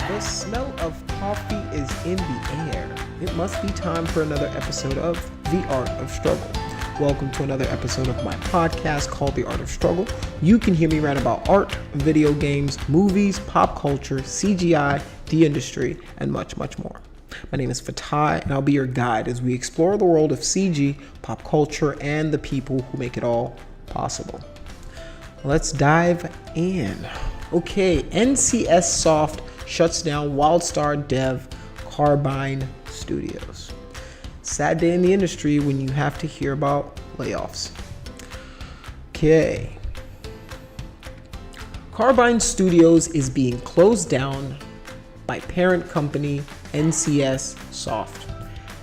The smell of coffee is in the air. It must be time for another episode of The Art of Struggle. Welcome to another episode of my podcast called The Art of Struggle. You can hear me rant about art, video games, movies, pop culture, CGI, the industry, and much, much more. My name is Fatai, and I'll be your guide as we explore the world of CG, pop culture, and the people who make it all possible. Let's dive in. Okay, NCS Soft shuts down WildStar dev Carbine Studios. Sad day in the industry when you have to hear about layoffs. Okay. Carbine Studios is being closed down by parent company NCS Soft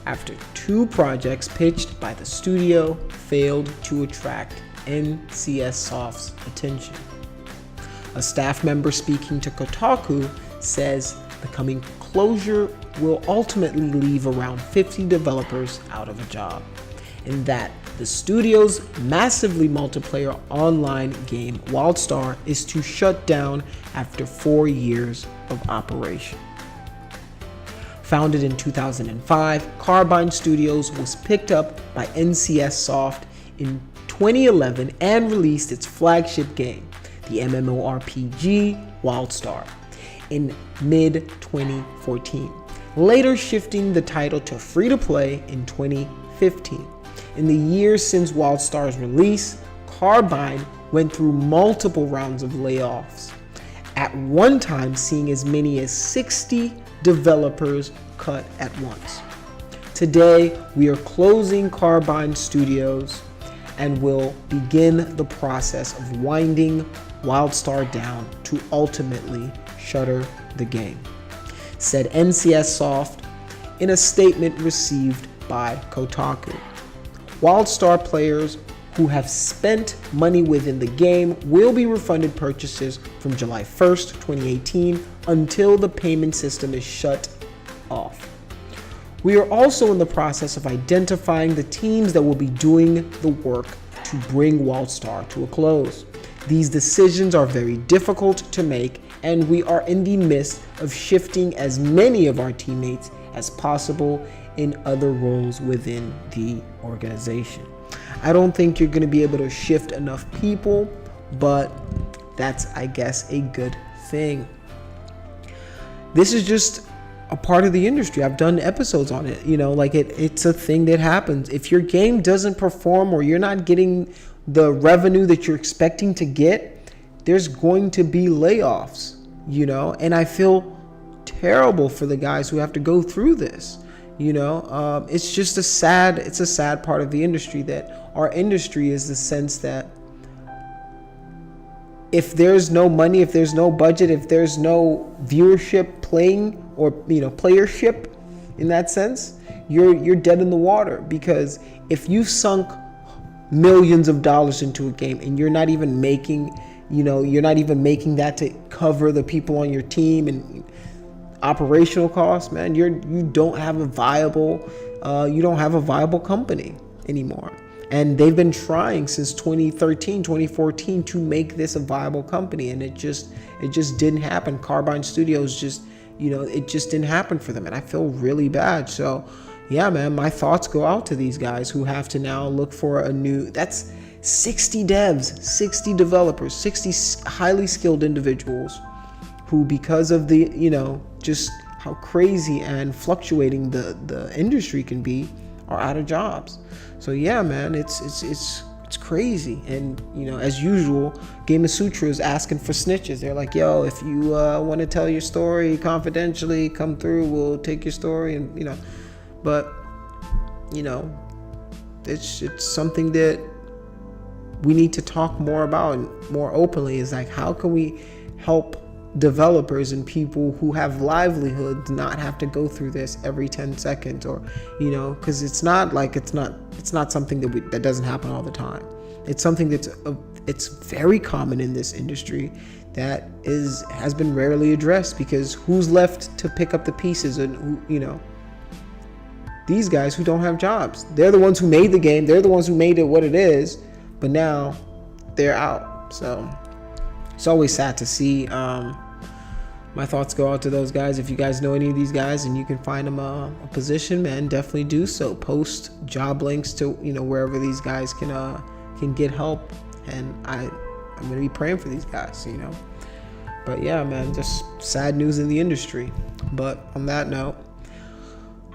after two projects pitched by the studio failed to attract NCS Soft's attention. A staff member speaking to Kotaku says the coming closure will ultimately leave around 50 developers out of a job, and that the studio's massively multiplayer online game WildStar is to shut down after 4 years of operation. Founded in 2005, Carbine Studios was picked up by NCS Soft in 2011 and released its flagship game, the MMORPG WildStar, in mid-2014, later shifting the title to free-to-play in 2015. In the years since WildStar's release, Carbine went through multiple rounds of layoffs, at one time seeing as many as 60 developers cut at once. Today, we are closing Carbine Studios and will begin the process of winding WildStar down to ultimately shutter the game, said NCS Soft in a statement received by Kotaku. WildStar players who have spent money within the game will be refunded purchases from July 1st, 2018 until the payment system is shut off. We are also in the process of identifying the teams that will be doing the work to bring WildStar to a close. These decisions are very difficult to make, and we are in the midst of shifting as many of our teammates as possible in other roles within the organization. I don't think you're going to be able to shift enough people, but that's, I guess, a good thing. This is just a part of the industry. I've done episodes on it. It's a thing that happens. If your game doesn't perform or you're not getting the revenue that you're expecting to get, there's going to be layoffs, and I feel terrible for the guys who have to go through this. It's just a sad part of the industry, that our industry is the sense that if there's no money, if there's no budget, if there's no viewership playing or playership in that sense, you're dead in the water. Because if you've sunk millions of dollars into a game and you're not even making that to cover the people on your team and operational costs, man, you don't have a viable company anymore. And they've been trying since 2013, 2014 to make this a viable company, and it just didn't happen. Carbine Studios it just didn't happen for them, and I feel really bad. So yeah, man, my thoughts go out to these guys who have to now look for that's 60 devs, 60 developers, 60 highly skilled individuals who, because of the, just how crazy and fluctuating the industry can be, are out of jobs. So yeah, man, it's crazy. And as usual, Game of Sutra is asking for snitches. They're like, yo, if you want to tell your story confidentially, come through, we'll take your story. And but it's something that we need to talk more about and more openly. Is like, how can we help developers and people who have livelihoods not have to go through this every 10 seconds, or because it's not something that doesn't happen all the time. It's something it's very common in this industry that has been rarely addressed, because who's left to pick up the pieces? And these guys who don't have jobs, they're the ones who made the game, they're the ones who made it what it is, but now they're out. So it's always sad to see. My thoughts go out to those guys. If you guys know any of these guys and you can find them a position, man, definitely do so. Post job links to wherever these guys can get help, and I'm gonna be praying for these guys. But yeah, man, just sad news in the industry. But on that note,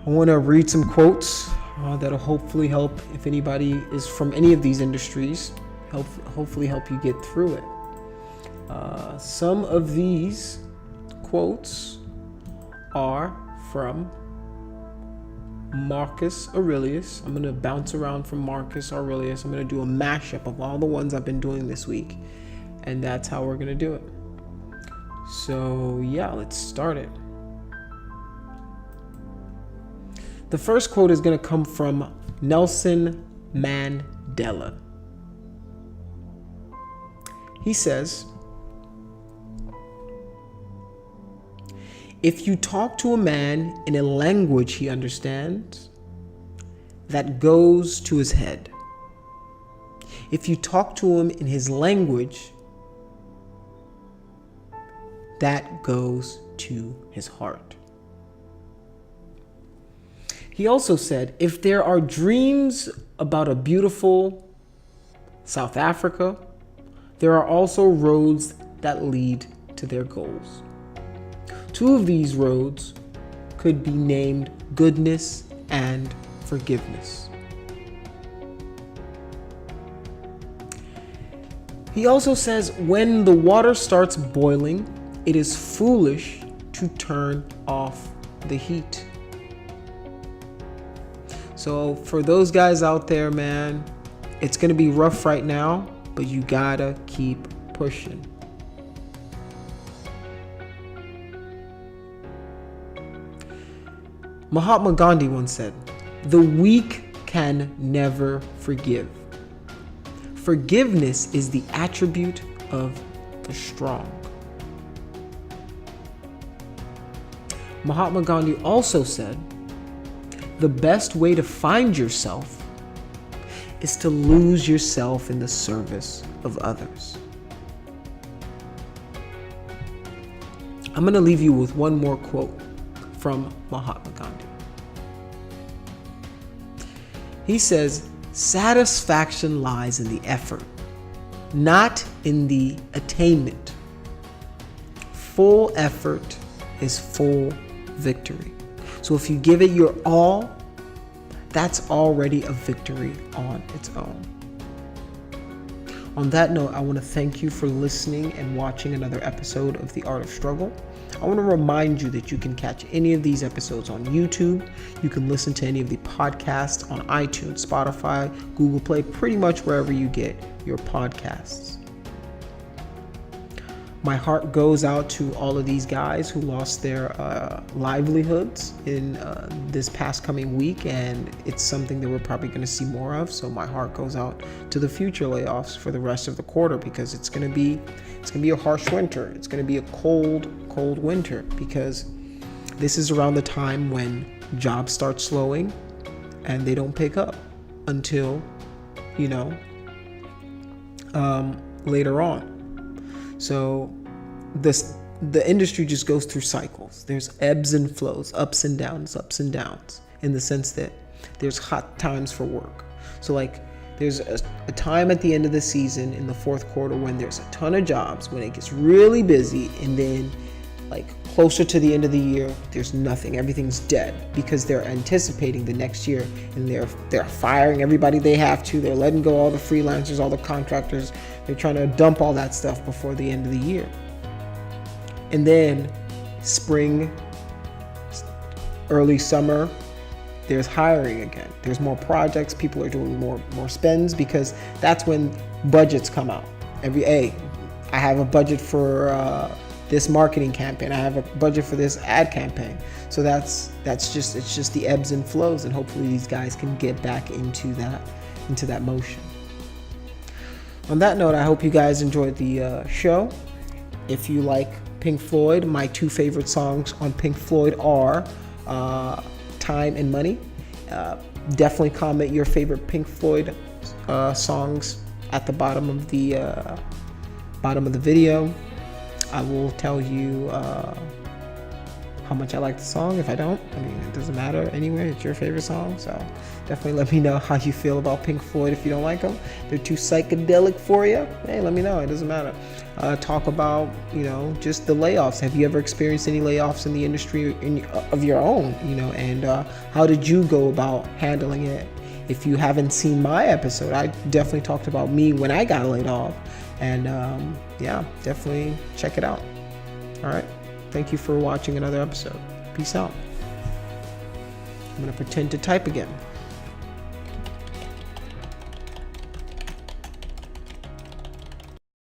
I want to read some quotes that'll hopefully help if anybody is from any of these industries. Hopefully help you get through it. Some of these quotes are from Marcus Aurelius. I'm going to bounce around from Marcus Aurelius. I'm going to do a mashup of all the ones I've been doing this week, and that's how we're going to do it. So yeah, let's start it. The first quote is going to come from Nelson Mandela. He says, "If you talk to a man in a language he understands, that goes to his head. If you talk to him in his language, that goes to his heart." He also said, "If there are dreams about a beautiful South Africa, there are also roads that lead to their goals. Two of these roads could be named goodness and forgiveness." He also says, "When the water starts boiling, it is foolish to turn off the heat." So for those guys out there, man, it's going to be rough right now, but you gotta keep pushing. Mahatma Gandhi once said, "The weak can never forgive. Forgiveness is the attribute of the strong." Mahatma Gandhi also said, "The best way to find yourself is to lose yourself in the service of others." I'm going to leave you with one more quote from Mahatma Gandhi. He says, "Satisfaction lies in the effort, not in the attainment. Full effort is full victory." So if you give it your all, that's already a victory on its own. On that note, I want to thank you for listening and watching another episode of The Art of Struggle. I want to remind you that you can catch any of these episodes on YouTube. You can listen to any of the podcasts on iTunes, Spotify, Google Play, pretty much wherever you get your podcasts. My heart goes out to all of these guys who lost their livelihoods in this past coming week, and it's something that we're probably going to see more of. So my heart goes out to the future layoffs for the rest of the quarter, because it's going to be a harsh winter. It's going to be a cold winter, because this is around the time when jobs start slowing and they don't pick up until later on. So the industry just goes through cycles. There's ebbs and flows, ups and downs, in the sense that there's hot times for work. So like there's a time at the end of the season in the fourth quarter when there's a ton of jobs, when it gets really busy, and then like closer to the end of the year, there's nothing. Everything's dead, because they're anticipating the next year, and they're firing everybody they have to. They're letting go all the freelancers, all the contractors. They're trying to dump all that stuff before the end of the year. And then spring, early summer, there's hiring again. There's more projects. People are doing more spends, because that's when budgets come out. I have a budget for this marketing campaign. I have a budget for this ad campaign. So it's just the ebbs and flows, and hopefully these guys can get back into that motion. On that note, I hope you guys enjoyed the show. If you like Pink Floyd, my two favorite songs on Pink Floyd are Time and Money. Definitely comment your favorite Pink Floyd songs at the bottom of the video. I will tell you how much I like the song. If I don't, I mean, it doesn't matter anyway. It's your favorite song, so definitely let me know how you feel about Pink Floyd. If you don't like them, they're too psychedelic for you, hey, let me know. It doesn't matter. Talk about, just the layoffs. Have you ever experienced any layoffs in the industry of your own, and how did you go about handling it? If you haven't seen my episode, I definitely talked about me when I got laid off, and definitely check it out. All right. Thank you for watching another episode. Peace out. I'm going to pretend to type again.